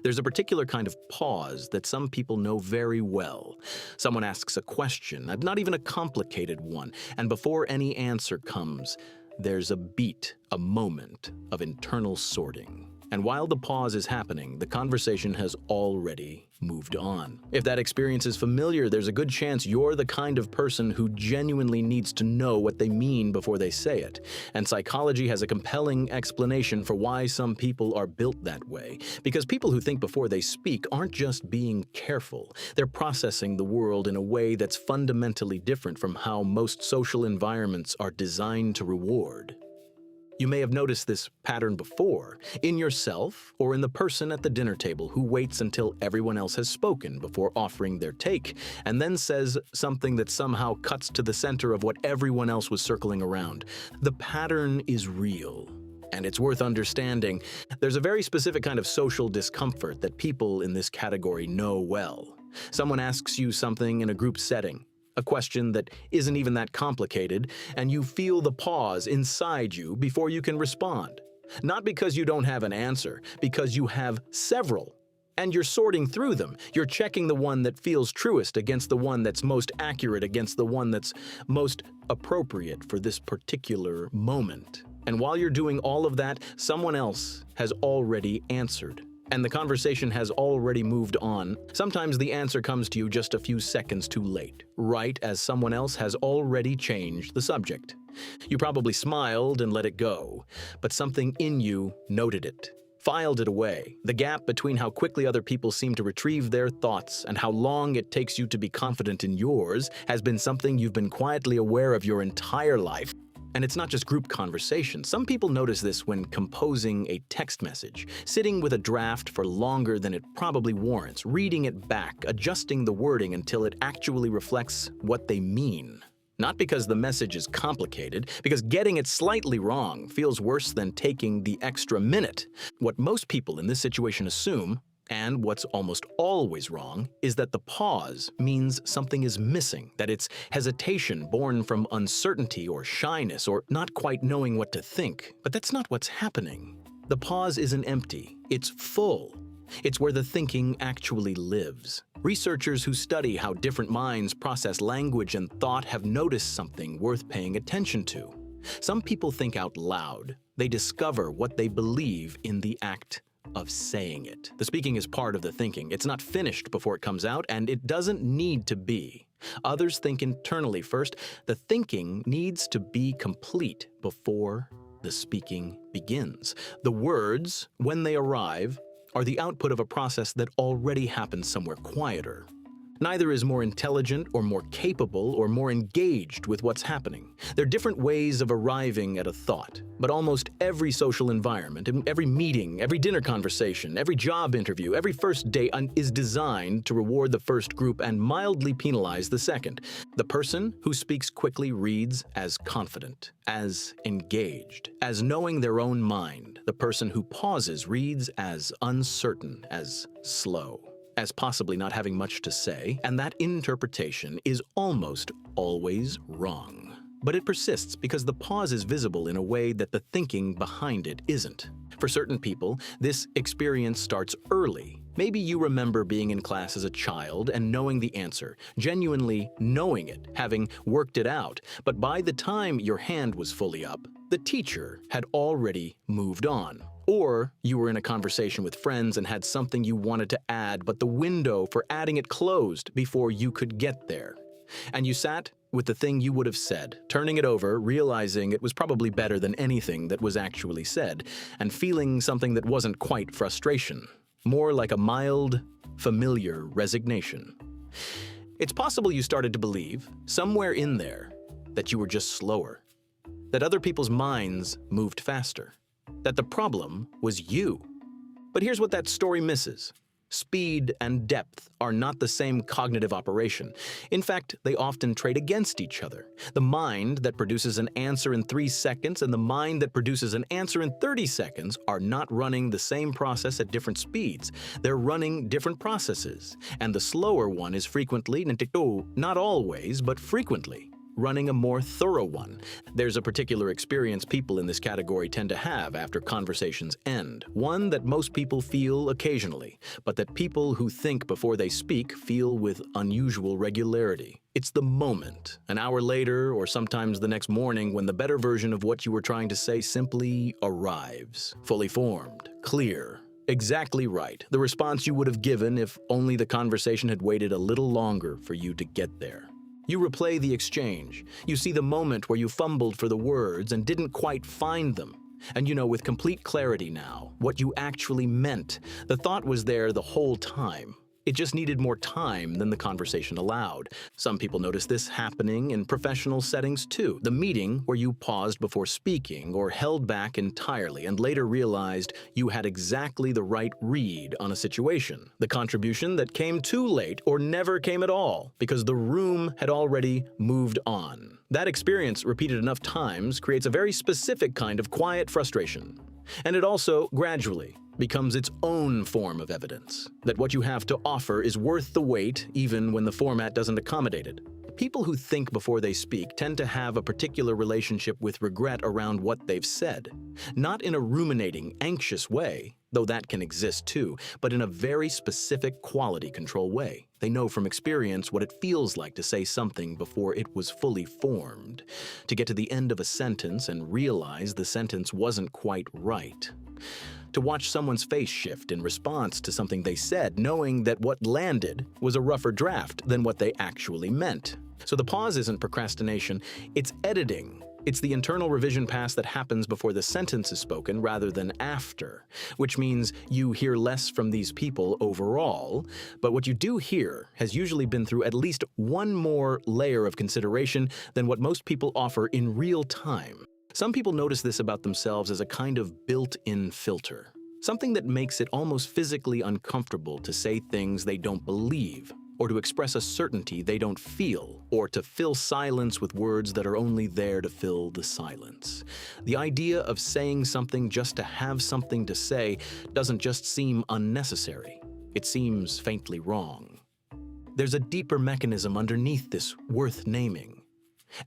There's a particular kind of pause that some people know very well. Someone asks a question, not even a complicated one, and before any answer comes, there's a beat, a moment of internal sorting. And while the pause is happening, the conversation has already moved on. If that experience is familiar, there's a good chance you're the kind of person who genuinely needs to know what they mean before they say it. And psychology has a compelling explanation for why some people are built that way. Because people who think before they speak aren't just being careful. They're processing the world in a way that's fundamentally different from how most social environments are designed to reward. You may have noticed this pattern before, in yourself or in the person at the dinner table who waits until everyone else has spoken before offering their take, and then says something that somehow cuts to the center of what everyone else was circling around. The pattern is real, and it's worth understanding. There's a very specific kind of social discomfort that people in this category know well. Someone asks you something in a group setting, a question that isn't even that complicated, and you feel the pause inside you before you can respond. Not because you don't have an answer, because you have several. And you're sorting through them. You're checking the one that feels truest against the one that's most accurate against the one that's most appropriate for this particular moment. And while you're doing all of that, someone else has already answered. And the conversation has already moved on. Sometimes the answer comes to you just a few seconds too late, right as someone else has already changed the subject. You probably smiled and let it go, but something in you noted it, filed it away. The gap between how quickly other people seem to retrieve their thoughts and how long it takes you to be confident in yours has been something you've been quietly aware of your entire life. And it's not just group conversation. Some people notice this when composing a text message, sitting with a draft for longer than it probably warrants, reading it back, adjusting the wording until it actually reflects what they mean. Not because the message is complicated, because getting it slightly wrong feels worse than taking the extra minute. What most people in this situation assume, and what's almost always wrong, is that the pause means something is missing, that it's hesitation born from uncertainty or shyness or not quite knowing what to think. But that's not what's happening. The pause isn't empty, it's full. It's where the thinking actually lives. Researchers who study how different minds process language and thought have noticed something worth paying attention to. Some people think out loud. They discover what they believe in the act of saying it. The speaking is part of the thinking. It's not finished before it comes out, and it doesn't need to be. Others think internally first. The thinking needs to be complete before the speaking begins. The words, when they arrive, are the output of a process that already happens somewhere quieter. Neither is more intelligent or more capable or more engaged with what's happening. They're different ways of arriving at a thought, but almost every social environment, every meeting, every dinner conversation, every job interview, every first date is designed to reward the first group and mildly penalize the second. The person who speaks quickly reads as confident, as engaged, as knowing their own mind. The person who pauses reads as uncertain, as slow, as possibly not having much to say, and that interpretation is almost always wrong. But it persists because the pause is visible in a way that the thinking behind it isn't. For certain people, this experience starts early. Maybe you remember being in class as a child and knowing the answer, genuinely knowing it, having worked it out, but by the time your hand was fully up, the teacher had already moved on. Or you were in a conversation with friends and had something you wanted to add, but the window for adding it closed before you could get there. And you sat with the thing you would have said, turning it over, realizing it was probably better than anything that was actually said, and feeling something that wasn't quite frustration, more like a mild, familiar resignation. It's possible you started to believe, somewhere in there, that you were just slower, that other people's minds moved faster, that the problem was you. But here's what that story misses. Speed and depth are not the same cognitive operation. In fact, they often trade against each other. The mind that produces an answer in 3 seconds and the mind that produces an answer in 30 seconds are not running the same process at different speeds. They're running different processes. And the slower one is frequently, not always, but frequently, running a more thorough one. There's a particular experience people in this category tend to have after conversations end, one that most people feel occasionally, but that people who think before they speak feel with unusual regularity. It's the moment, an hour later or sometimes the next morning, when the better version of what you were trying to say simply arrives, fully formed, clear, exactly right, the response you would have given if only the conversation had waited a little longer for you to get there. You replay the exchange. You see the moment where you fumbled for the words and didn't quite find them. And you know with complete clarity now what you actually meant. The thought was there the whole time. It just needed more time than the conversation allowed. Some people notice this happening in professional settings too. The meeting where you paused before speaking or held back entirely and later realized you had exactly the right read on a situation. The contribution that came too late or never came at all because the room had already moved on. That experience repeated enough times creates a very specific kind of quiet frustration. And it also, gradually, becomes its own form of evidence that what you have to offer is worth the wait even when the format doesn't accommodate it. People who think before they speak tend to have a particular relationship with regret around what they've said. Not in a ruminating, anxious way, though that can exist too, but in a very specific quality control way. They know from experience what it feels like to say something before it was fully formed, to get to the end of a sentence and realize the sentence wasn't quite right. To watch someone's face shift in response to something they said, knowing that what landed was a rougher draft than what they actually meant. So the pause isn't procrastination, it's editing. It's the internal revision pass that happens before the sentence is spoken rather than after, which means you hear less from these people overall, but what you do hear has usually been through at least one more layer of consideration than what most people offer in real time. Some people notice this about themselves as a kind of built-in filter, something that makes it almost physically uncomfortable to say things they don't believe, or to express a certainty they don't feel, or to fill silence with words that are only there to fill the silence. The idea of saying something just to have something to say doesn't just seem unnecessary, it seems faintly wrong. There's a deeper mechanism underneath this worth naming.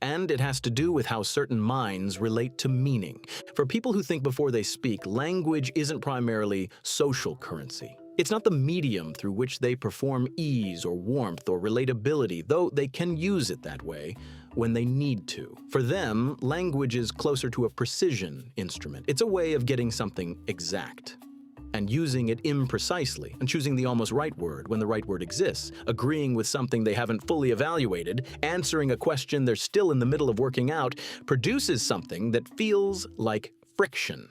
And it has to do with how certain minds relate to meaning. For people who think before they speak, language isn't primarily social currency. It's not the medium through which they perform ease or warmth or relatability, though they can use it that way when they need to. For them, language is closer to a precision instrument. It's a way of getting something exact and using it imprecisely, and choosing the almost right word when the right word exists, agreeing with something they haven't fully evaluated, answering a question they're still in the middle of working out, produces something that feels like friction.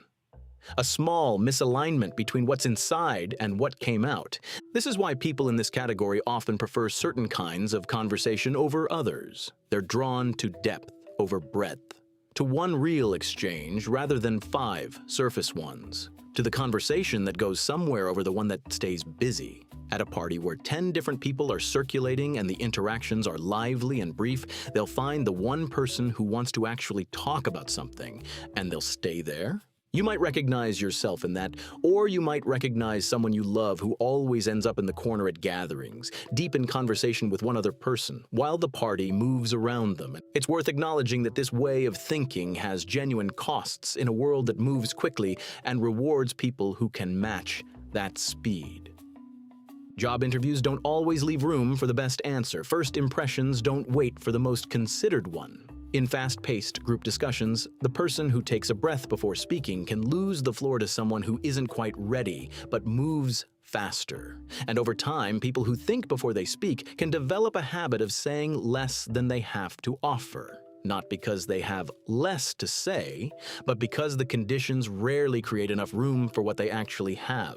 A small misalignment between what's inside and what came out. This is why people in this category often prefer certain kinds of conversation over others. They're drawn to depth over breadth, to one real exchange rather than 5 surface ones, to the conversation that goes somewhere over the one that stays busy. At a party where 10 different people are circulating and the interactions are lively and brief, they'll find the one person who wants to actually talk about something, and they'll stay there. You might recognize yourself in that, or you might recognize someone you love who always ends up in the corner at gatherings, deep in conversation with one other person, while the party moves around them. It's worth acknowledging that this way of thinking has genuine costs in a world that moves quickly and rewards people who can match that speed. Job interviews don't always leave room for the best answer. First impressions don't wait for the most considered one. In fast-paced group discussions, the person who takes a breath before speaking can lose the floor to someone who isn't quite ready, but moves faster. And over time, people who think before they speak can develop a habit of saying less than they have to offer. Not because they have less to say, but because the conditions rarely create enough room for what they actually have.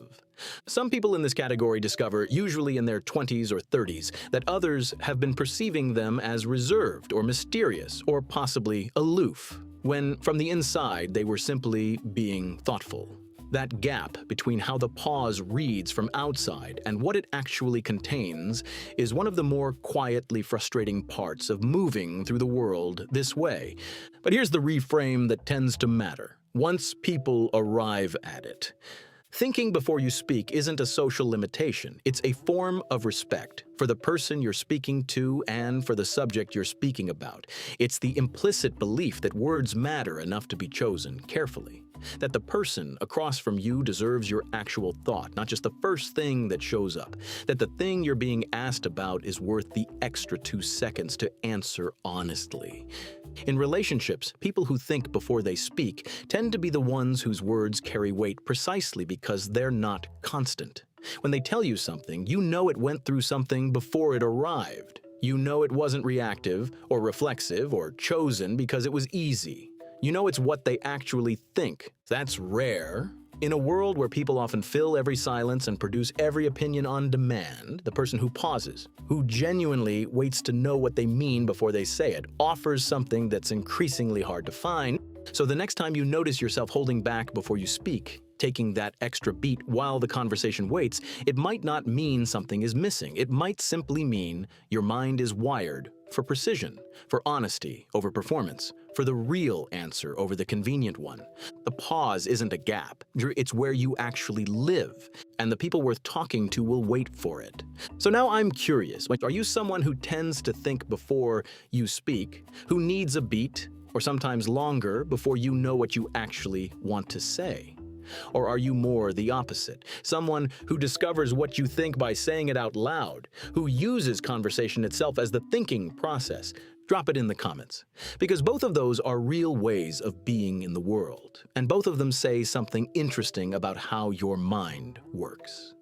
Some people in this category discover, usually in their 20s or 30s, that others have been perceiving them as reserved or mysterious or possibly aloof, when from the inside they were simply being thoughtful. That gap between how the pause reads from outside and what it actually contains is one of the more quietly frustrating parts of moving through the world this way. But here's the reframe that tends to matter. Once people arrive at it, Thinking before you speak isn't a social limitation. It's a form of respect for the person you're speaking to and for the subject you're speaking about. It's the implicit belief that words matter enough to be chosen carefully, that the person across from you deserves your actual thought, not just the first thing that shows up, that the thing you're being asked about is worth the extra 2 seconds to answer honestly. In relationships, people who think before they speak tend to be the ones whose words carry weight precisely because they're not constant. When they tell you something, you know it went through something before it arrived. You know it wasn't reactive or reflexive or chosen because it was easy. You know it's what they actually think. That's rare. In a world where people often fill every silence and produce every opinion on demand, the person who pauses, who genuinely waits to know what they mean before they say it, offers something that's increasingly hard to find. So the next time you notice yourself holding back before you speak, taking that extra beat while the conversation waits, it might not mean something is missing. It might simply mean your mind is wired for precision, for honesty over performance, for the real answer over the convenient one. The pause isn't a gap. It's where you actually live, and the people worth talking to will wait for it. So now I'm curious, are you someone who tends to think before you speak, who needs a beat, or sometimes longer, before you know what you actually want to say? Or are you more the opposite? Someone who discovers what you think by saying it out loud, who uses conversation itself as the thinking process? Drop it in the comments. Because both of those are real ways of being in the world, and both of them say something interesting about how your mind works.